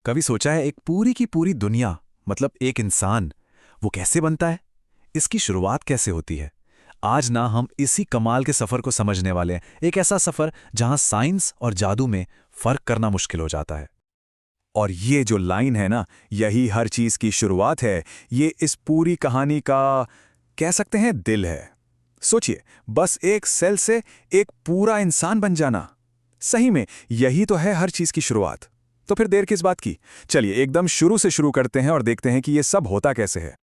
कभी सोचा है एक पूरी की पूरी दुनिया, मतलब एक इंसान, वो कैसे बनता है? इसकी शुरुआत कैसे होती है? आज ना हम इसी कमाल के सफर को समझने वाले हैं। एक ऐसा सफर जहां साइंस और जादू में फर्क करना मुश्किल हो जाता है। और ये जो लाइन है ना, यही हर चीज की शुरुआत है। ये इस पूरी कहानी का, कह सकते हैं, दिल है। सोचिए, बस एक सेल से एक पूरा इंसान बन जाना। सही में यही तो है हर चीज की शुरुआत। तो फिर देर किस बात की? चलिए एकदम शुरू से शुरू करते हैं और देखते हैं कि ये सब होता कैसे है।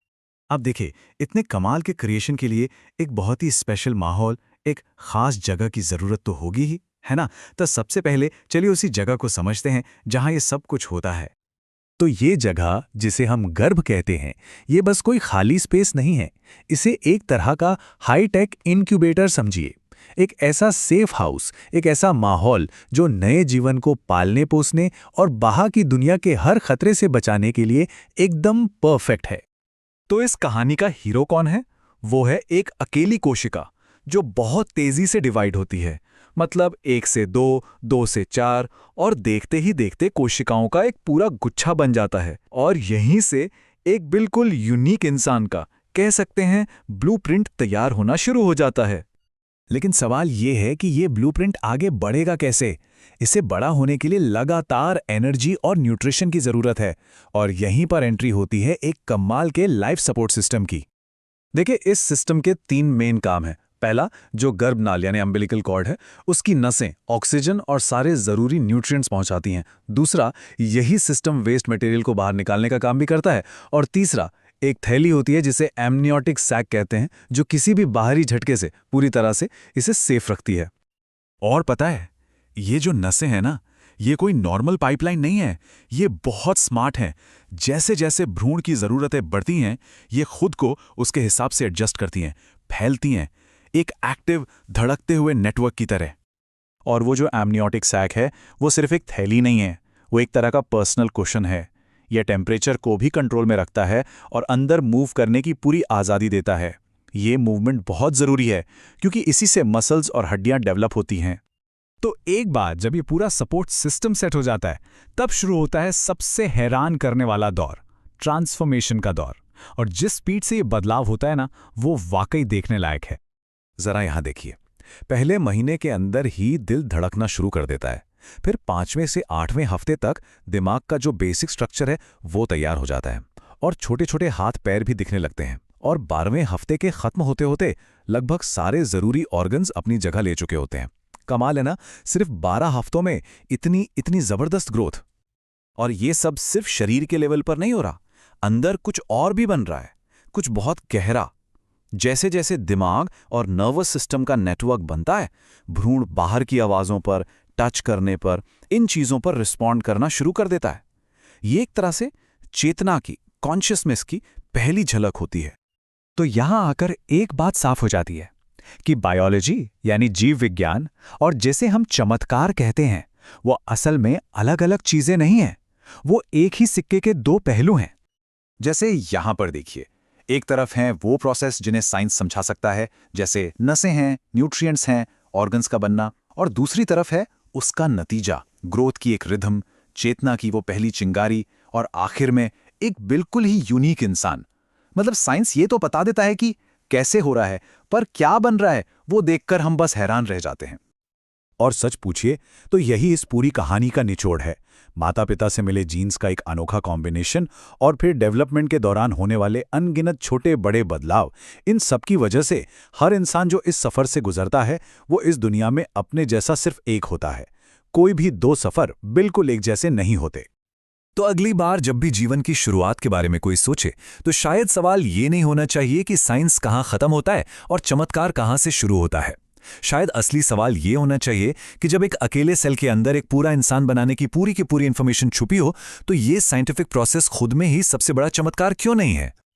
अब देखिए, इतने कमाल के क्रिएशन के लिए एक बहुत ही स्पेशल माहौल, एक खास जगह की जरूरत तो होगी ही, है ना? तो सबसे पहले चलिए उसी जगह को समझते हैं जहां ये सब कुछ होता है। तो ये जगह जिसे हम गर्भ कहते हैं, ये बस कोई खाली स्पेस नहीं है। इसे एक तरह का हाई-टेक इनक्यूबेटर समझिए। एक ऐसा सेफ हाउस, एक ऐसा माहौल जो नए जीवन को पालने पोसने और बाहर की दुनिया के हर खतरे से बचाने के लिए एकदम परफेक्ट है। तो इस कहानी का हीरो कौन है? वो है एक अकेली कोशिका जो बहुत तेजी से डिवाइड होती है। मतलब 1 से 2, 2 से 4, और देखते ही देखते कोशिकाओं का एक पूरा गुच्छा बन जाता है। और यहीं से एक बिल्कुल यूनिक इंसान का, कह सकते हैं, ब्लूप्रिंट तैयार होना शुरू हो जाता है। लेकिन सवाल ये है कि ये ब्लूप्रिंट आगे बढ़ेगा कैसे? इसे बड़ा होने के लिए लगातार एनर्जी और न्यूट्रिशन की जरूरत है, और यहीं पर एंट्री होती है एक कमाल के लाइफ सपोर्ट सिस्टम की। देखिए, इस सिस्टम के 3 मेन काम हैं। पहला, जो गर्भनाल यानी अम्बिलिकल कॉर्ड है, उसकी नसें ऑक्सीजन और सारे जरूरी न्यूट्रिएंट्स पहुंचाती हैं। दूसरा, यही सिस्टम वेस्ट मटेरियल को बाहर निकालने का काम भी करता है। और तीसरा, एक थैली होती है जिसे एमनियोटिक सैक कहते हैं, जो किसी भी बाहरी झटके से पूरी तरह से इसे सेफ रखती है। और पता है, ये जो नसें हैं ना, ये कोई नॉर्मल पाइपलाइन नहीं है। ये बहुत स्मार्ट हैं। जैसे जैसे भ्रूण की ज़रूरतें बढ़ती हैं, ये खुद को उसके हिसाब से एडजस्ट करती हैं, फैलती हैं, एक एक्टिव, धड़कते हुए नेटवर्क की तरह। और वो जो एमनियोटिक सैक है, वो सिर्फ एक थैली नहीं है, वो एक तरह का पर्सनल कुशन है। यह टेम्परेचर को भी कंट्रोल में रखता है और अंदर मूव करने की पूरी आज़ादी देता है। ये मूवमेंट बहुत ज़रूरी है, क्योंकि इसी से मसल्स और हड्डियां डेवलप होती हैं। तो एक बार जब ये पूरा सपोर्ट सिस्टम सेट हो जाता है, तब शुरू होता है सबसे हैरान करने वाला दौर, ट्रांसफॉर्मेशन का दौर। और जिस स्पीड से ये बदलाव होता है ना, वो वाकई देखने लायक है। जरा यहां देखिए, पहले महीने के अंदर ही दिल धड़कना शुरू कर देता है। फिर 5वें से 8वें हफ्ते तक दिमाग का जो बेसिक स्ट्रक्चर है वो तैयार हो जाता है, और छोटे छोटे हाथ पैर भी दिखने लगते हैं। और 12वें हफ्ते के खत्म होते होते लगभग सारे जरूरी ऑर्गन्स अपनी जगह ले चुके होते हैं। कमाल है ना, सिर्फ 12 हफ्तों में इतनी इतनी जबरदस्त ग्रोथ। और ये सब सिर्फ शरीर के लेवल पर नहीं हो रहा, अंदर कुछ और भी बन रहा है, कुछ बहुत गहरा। जैसे जैसे दिमाग और नर्वस सिस्टम का नेटवर्क बनता है, भ्रूण बाहर की आवाज़ों पर, टच करने पर, इन चीज़ों पर रिस्पॉन्ड करना शुरू कर देता है। ये एक तरह से चेतना की, कॉन्शियसनेस की पहली झलक होती है। तो यहां आकर एक बात साफ हो जाती है कि बायोलॉजी यानी जीव विज्ञान और जिसे हम चमत्कार कहते हैं, वो असल में अलग अलग चीजें नहीं हैं। वो एक ही सिक्के के दो पहलू हैं। जैसे यहां पर देखिए, एक तरफ हैं वो प्रोसेस जिन्हें साइंस समझा सकता है, जैसे नसें हैं, न्यूट्रिएंट्स हैं, ऑर्गन्स का बनना। और दूसरी तरफ है उसका नतीजा, ग्रोथ की एक रिदम, चेतना की वो पहली चिंगारी, और आखिर में एक बिल्कुल ही यूनिक इंसान। मतलब साइंस ये तो बता देता है कि कैसे हो रहा है, पर क्या बन रहा है वो देखकर हम बस हैरान रह जाते हैं। और सच पूछिए तो यही इस पूरी कहानी का निचोड़ है। माता पिता से मिले जीन्स का एक अनोखा कॉम्बिनेशन, और फिर डेवलपमेंट के दौरान होने वाले अनगिनत छोटे बड़े बदलाव, इन सब की वजह से हर इंसान जो इस सफ़र से गुजरता है, वो इस दुनिया में अपने जैसा सिर्फ एक होता है। कोई भी दो सफ़र बिल्कुल एक जैसे नहीं होते। तो अगली बार जब भी जीवन की शुरुआत के बारे में कोई सोचे, तो शायद सवाल ये नहीं होना चाहिए कि साइंस कहाँ खत्म होता है और चमत्कार कहाँ से शुरू होता है। शायद असली सवाल ये होना चाहिए कि जब एक अकेले सेल के अंदर एक पूरा इंसान बनाने की पूरी इन्फॉर्मेशन छुपी हो, तो ये साइंटिफिक प्रोसेस खुद में ही सबसे बड़ा चमत्कार क्यों नहीं है।